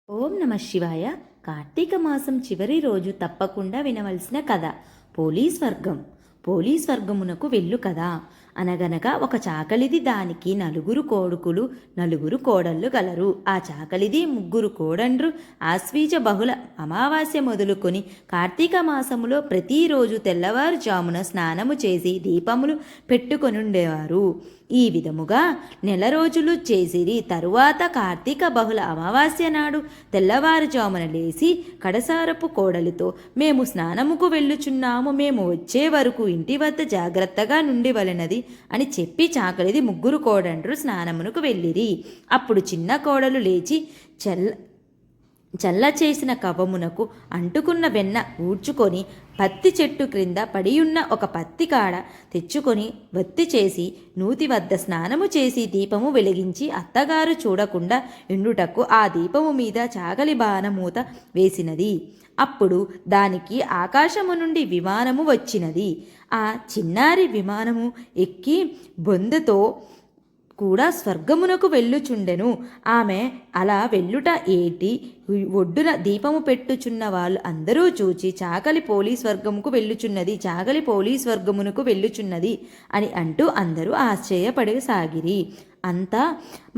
ఓం నమ శివాయ. కార్తీక మాసం చివరి రోజు తప్పకుండా వినవలసిన కథ పోలీస్ వర్గమునకు వెళ్ళు కదా. అనగనగా ఒక చాకలిది, దానికి నలుగురు కొడుకులు నలుగురు కోడళ్ళు గలరు. ఆ చాకలిది ముగ్గురు కోడండ్రు ఆశ్వీజ బహుళ అమావాస్య మొదలుకొని కార్తీక మాసములో ప్రతిరోజు తెల్లవారుజామున స్నానము చేసి దీపములు పెట్టుకొనుండేవారు. ఈ విధముగా నెల రోజులు చేసిరి. తరువాత కార్తీక బహుళ అమావాస్య నాడు తెల్లవారుజామున లేచి కడసారపు కోడలితో, మేము స్నానముకు వెళ్ళుచున్నాము, మేము వచ్చే వరకు ఇంటి వద్ద జాగ్రత్తగా నుండివలెనది అని చెప్పి చాకలిది ముగ్గురు కోడండ్రు స్నానమునకు వెళ్ళిరి. అప్పుడు చిన్న కోడలు లేచి చల్ల చేసిన కవ్వమునకు అంటుకున్న వెన్న ఊడ్చుకొని పత్తి చెట్టు క్రింద పడియున్న ఒక పత్తి కాడ తెచ్చుకొని వత్తి చేసి నూతి వద్ద స్నానము చేసి దీపము వెలిగించి అత్తగారు చూడకుండా ఎండుటకు ఆ దీపము మీద చాకలి బాణమూత వేసినది. అప్పుడు దానికి ఆకాశము నుండి విమానము వచ్చినది. ఆ చిన్నారి విమానము ఎక్కి బొందెతో కూడా స్వర్గమునకు వెళ్ళుచుండెను. ఆమె అలా వెళ్ళుట ఏటి ఒడ్డున దీపము పెట్టుచున్న వాళ్ళు అందరూ చూచి, చాకలి పోలీస్ వర్గముకు వెళ్ళుచున్నది అని అంటూ అందరూ ఆశ్చర్యపడసాగిరి. అంతా,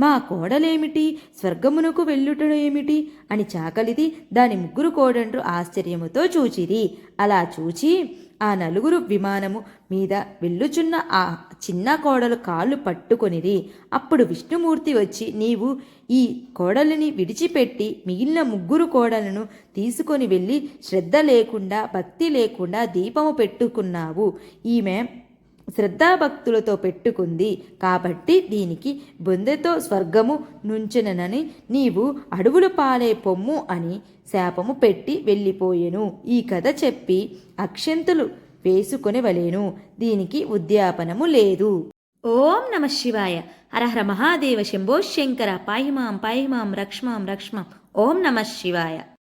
మా కోడలేమిటి, స్వర్గమునకు వెళ్ళుటేమిటి అని చాకలిది దాని ముగ్గురు కోడండ్రు ఆశ్చర్యముతో చూచిరి. అలా చూచి ఆ నలుగురు విమానము మీద వెళ్ళుచున్న ఆ చిన్న కోడలు కాళ్ళు పట్టుకొనిరి. అప్పుడు విష్ణుమూర్తి వచ్చి, నీవు ఈ కోడలిని విడిచిపెట్టి మిగిలిన ముగ్గురు కోడలను తీసుకొని వెళ్ళి శ్రద్ధ లేకుండా భక్తి లేకుండా దీపము పెట్టుకున్నావు. ఈమె శ్రద్ధాభక్తులతో పెట్టుకుంది కాబట్టి దీనికి బొందెతో స్వర్గము నుంచెనని నీవు అడవుల పాలే పొమ్ము అని శాపము పెట్టి వెళ్ళిపోయెను. ఈ కథ చెప్పి అక్షంతులు వేసుకొని వలేను. దీనికి ఉద్యాపనము లేదు. ఓం నమ శివాయ. హరహర మహాదేవ శంభో శంకర. పాహిమాం రక్ష్మాం. ఓం నమ శివాయ.